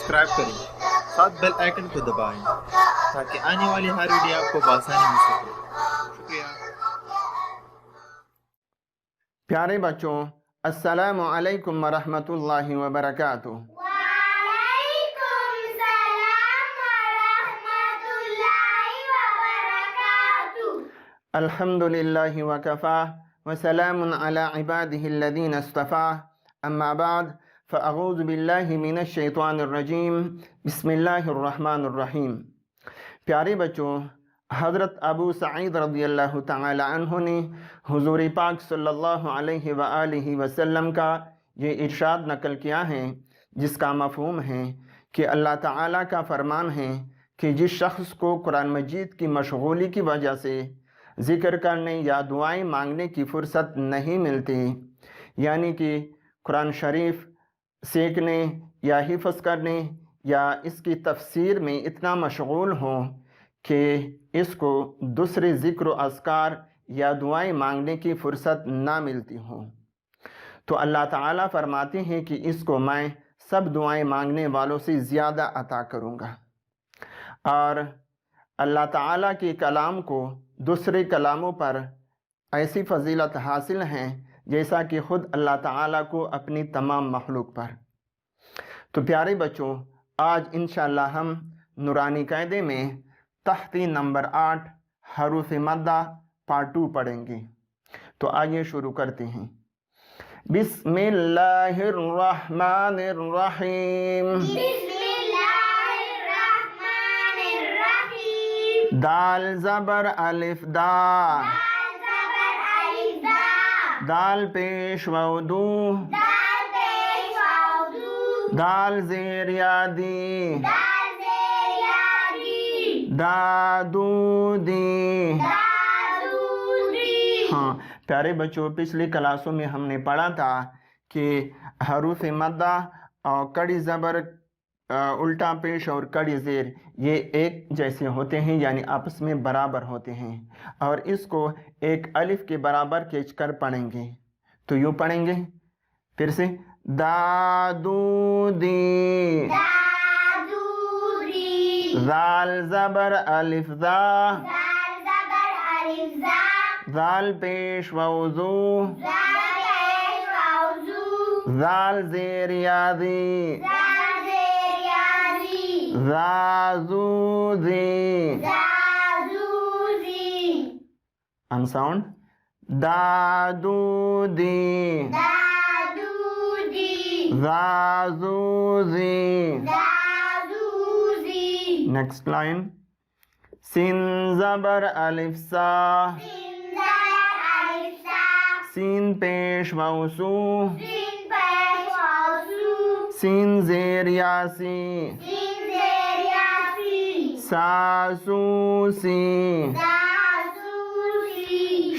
Subscribe करें, साथ bell icon को दबाएं ताकि आने वाली हर वीडियो आपको आसानी मिल सके। शुक्रिया। प्यारे बच्चों, अस्सलामु अलैकुम वरहमतुल्लाहि वबरकातुहू। अल्हम्दुलिल्लाहि वकफ़ा व सलामुन अला इबादिहिल्लज़ीना इस्तफ़ा, अम्मा बाद फ़अऊज़ु बिल्लाहि मिनश शैतानिर रजीम, बिस्मिल्लाहिर रहमानिर रहीम। प्यारे बच्चों, हज़रत अबू सईद रज़ियल्लाहु तआला अन्हु ने हुज़ूर पाक सल्लल्लाहु अलैहि व आलिहि वसल्लम का ये इरशाद नकल किया है, जिसका मफ़हूम है कि अल्लाह ताला का फरमान है कि जिस शख्स को कुरान मजीद की मशगूली की वजह से ज़िक्र करने या दुआएं मांगने की फ़ुर्सत नहीं मिलती, यानी कि कुरान शरीफ सीखने या हिफ़्ज़ करने या इसकी तफसीर में इतना मशगूल हो कि इसको दूसरे ज़िक्र व अज़कार या दुआएं मांगने की फ़ुर्सत ना मिलती हो, तो अल्लाह ताला फरमाते हैं कि इसको मैं सब दुआएं मांगने वालों से ज़्यादा अता करूँगा। और अल्लाह ताला के कलाम को दूसरे कलामों पर ऐसी फ़जीलत हासिल है जैसा कि ख़ुद अल्लाह ताला को अपनी तमाम मखलूक पर। तो प्यारे बच्चों, आज इंशाअल्लाह हम नूरानी कायदे में तख्ती नंबर 8 हरूफ मद्दा पार्ट 2 पढ़ेंगे। तो आइए शुरू करते हैं। बिस्मिल्लाहिर रहमानिर रहीम। दाल ज़बर अलिफ दा, दाल पेश वदू, दाल ज़ेर यादी, दादूदी। हाँ प्यारे बच्चों, पिछली क्लासों में हमने पढ़ा था कि हरूफ मद्दा और कड़ी ज़बर, उल्टा पेश और कड़ी ज़ेर ये एक जैसे होते हैं, यानी आपस में बराबर होते हैं, और इसको एक अलिफ के बराबर खींच कर पढ़ेंगे। तो यूँ पढ़ेंगे फिर से, दादूदी, ज़ाल ज़बर अलिफ ज़ा, ज़ाल पेश वज़ू, ज़ाल ज़ेर यादी, ज़ाज़ूज़ी। अनसाउंड, दादूदी, ज़ाज़ूज़ी। नेक्स्ट लाइन, सिन ज़बर अलिफ सा, सीन पेश वसू, सीन ज़ेर यासी, सासूसी।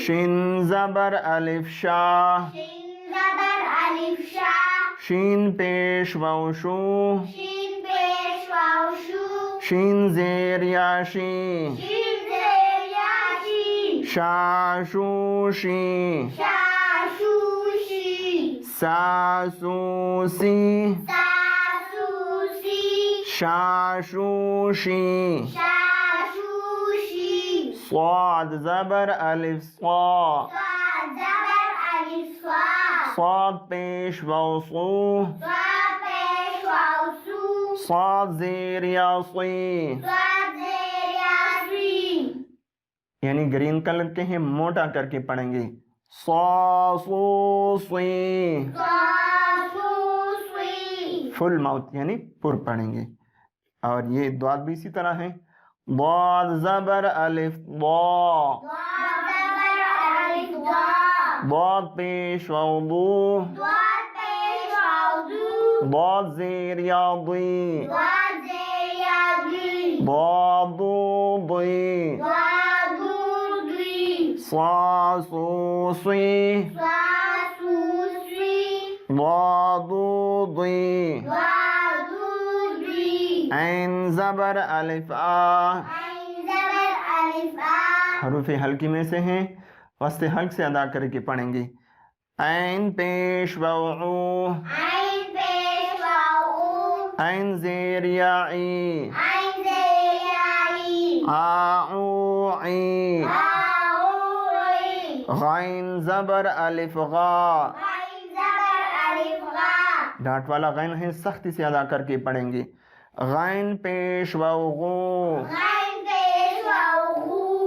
शिन ज़बर अलिफ शा, शीन पेश वशू, शीन ज़ेर याशी, शाशूशी, सासूसी, शाशूशी। स्वाद ज़बर अलिफ स्वा, स्वाद पेश वसू, स्वाद ज़ेर यासी, यानी ग्रीन कलर के हैं, मोटा करके पढ़ेंगे। फुल माउथ यानी पुर पढ़ेंगे। और ये द्वाद भी इसी तरह है, द्वाद ज़बर अलिफ द्वा, द्वाद पेश वदू, द्वाद ज़ेर यादी, द्वादूदी, सासूसी, द्वादूदी। ऐन ज़बर अलिफ आ, हरूफ हल्की में से हैं, वस्ते हल्क से अदा करके पढ़ेंगे। ऐन पेश वऊ, ऐन ज़ेर या ई, आऊ ई, गैन ज़बर अलिफ गा, डांट वाला गैन है, सख्ती से अदा करके पढ़ेंगे। गैन पेश वाऊ गू,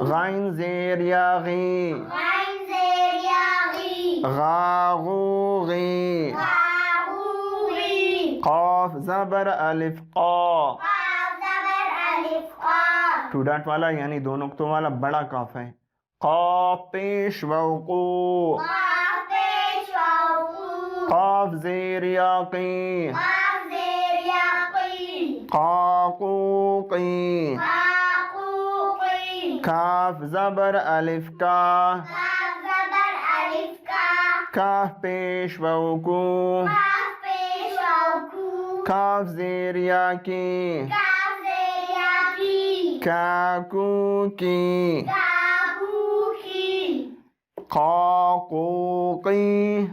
गैन ज़ेर या गी, गागू गी, क़ाफ ज़बर अलिफ क़ा, टू डांट वाला यानी दो नुक्तों वाला बड़ा काफ है। क़ाफ पेश वाऊ कू, क़ाफ ज़ेर या क़ी, क़ाक़ू क़ी, काफ ज़बर अलिफ का, काफ पेश वाऊ कू, काफ ज़ेर या की, काकू की, काकू की,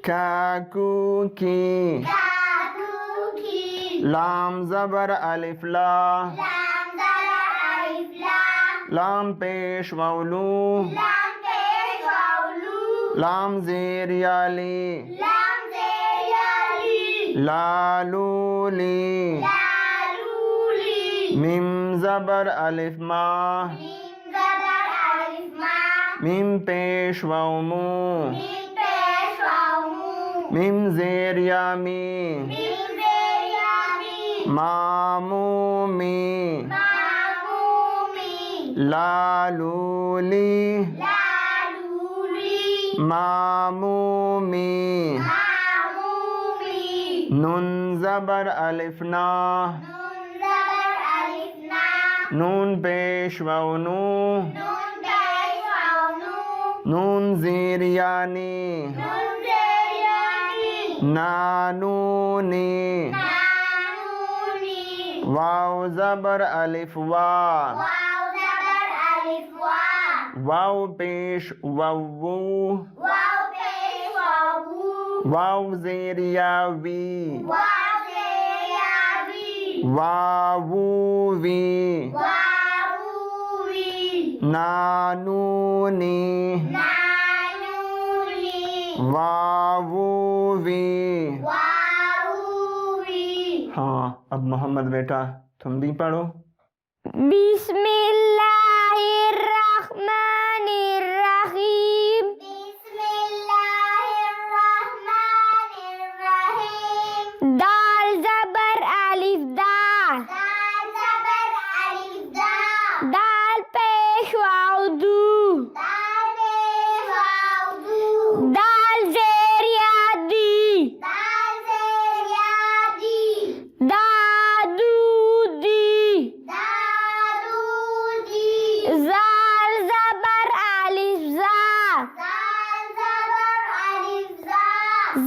काकू की, लाम ज़बर अलिफ ला, लाम पेश वाउलू, लाम ज़ेर या ली, लालू ली, मीम ज़बर अलिफ मा, मीम पेश वाऊ मू, मीम ज़ेर या मी, मामू मी, लालूली, मामूमी, नून ज़बर अलिफ ना, नून पेश वाऊ नू, नून ज़ेर यानी, नानूनी, वाव ज़बर अलिफ वा, वाव पेश वावू, वाव ज़ेर या वी, वावू वी, नानूनी, वावू वी। हाँ, अब मोहम्मद बेटा तुम भी पढ़ो। बिस्मिल्लाहिर्रहमानिर्रहीम। दाल ज़बर अलिफ दा, दाल पेश वाऊ दू, दाल ज़ेर या दी, दादू दी, ज़ाल ज़बर अलिफ ज़ा,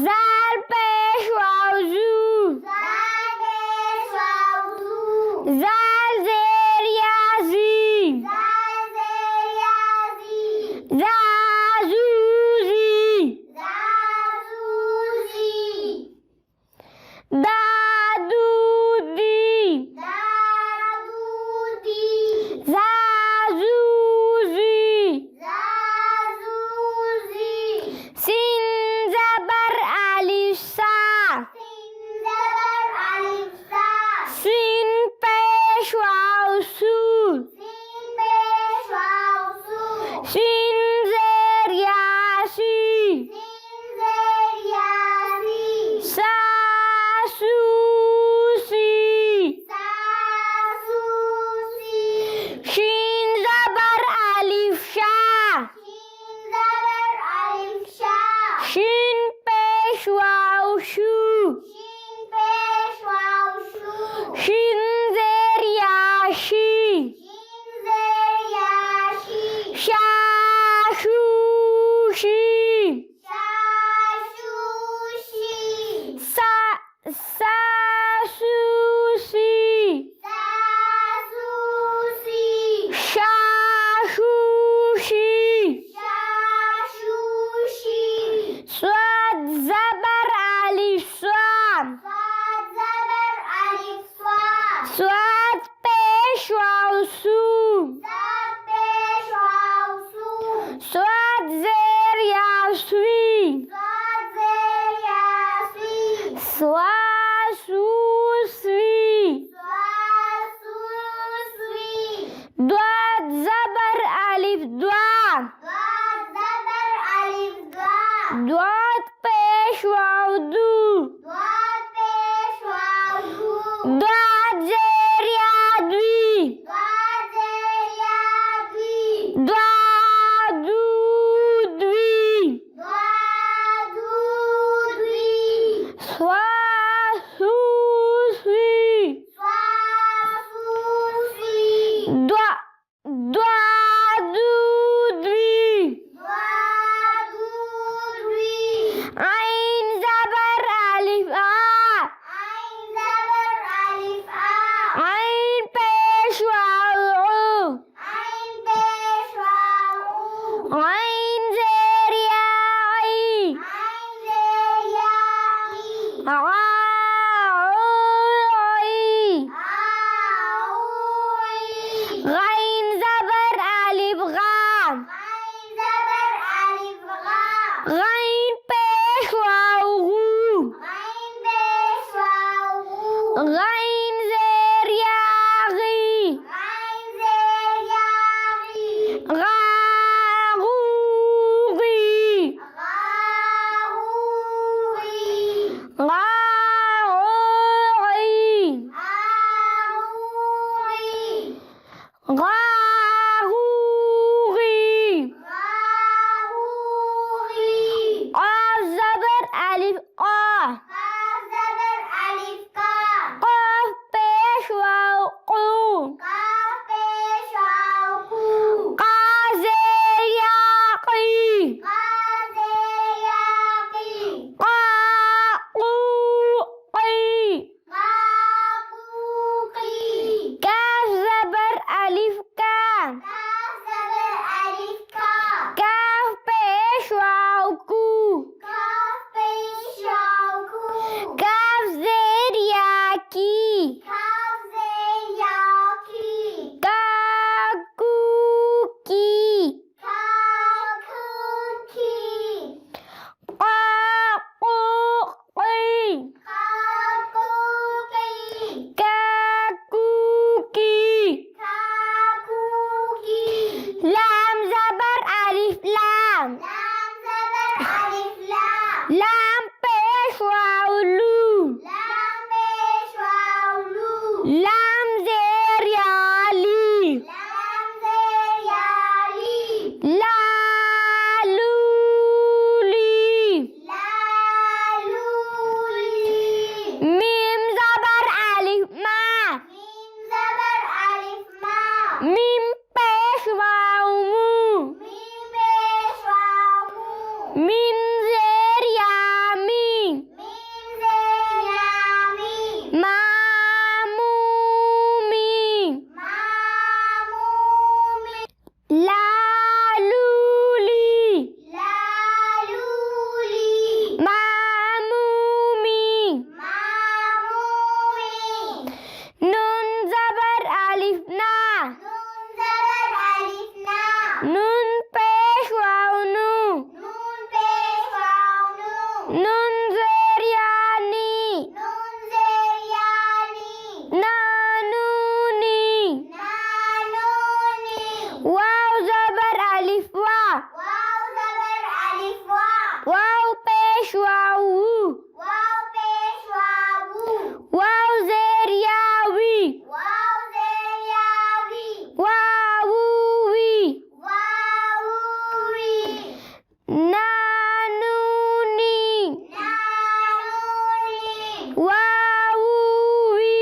ज़ाल पेश वाऊ ज़ू, ज़ाल ज़ेर या ज़ी, ज़ाज़ू ज़ी, दादू दी, ज़ाज़ू ज़ी, सिन ज़बर अलिफ सा, सिन पेश Swat pesh waw su. Swat zer ya swi. Swa su swi. Dwat zabar alif dwa. Dwat pesh waw du. Dwat zer ya dwi. Dwat du dwi. Swa su swi. Dwat du dwi. Ain zabar alif a. Ain pesh waw u. Ain zer ya i. Ghain zabar alif gha. Ghain pesh waw gu. Ghain zer ya ghi. Gha gu ghi. Gha Qaf zabar alif qa. Qaf pesh waw qu. Qa zer ya qi. Qa qu qi. Kaf zabar alif ka. Kaf pesh waw ku. Kaf zer ya ki. Ka ku ki. Qa qu qi. Ka ku ki. Lam zabar alif lam. Lam pesh waw lu. Lam zer ya li. La lu li. Mim zabar alif ma. Mim pesh waw mu. Mim zer ya mi. Ma mu mi. La lu li. Ma mu mi. Nun zabar alif na. Nun pesh waw nu. Nun zer ya ni. Na nu ni. Waw zabar alif wa. Waw pesh waw wu. Waw zer ya wi. Waw wi. Na nu ni. Waw wi.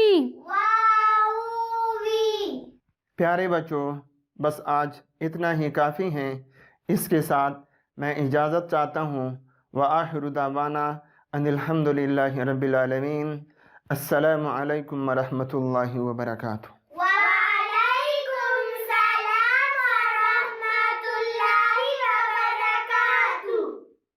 प्यारे बच्चों, बस आज इतना ही काफ़ी है। इसके साथ मैं इजाज़त चाहता हूँ। व आखिरु दावाना अनिल हम्दुलिल्लाहि रब्बिल आलमीन। अस्सलामु अलैकुम व रहमतुल्लाहि व बरकातुहू।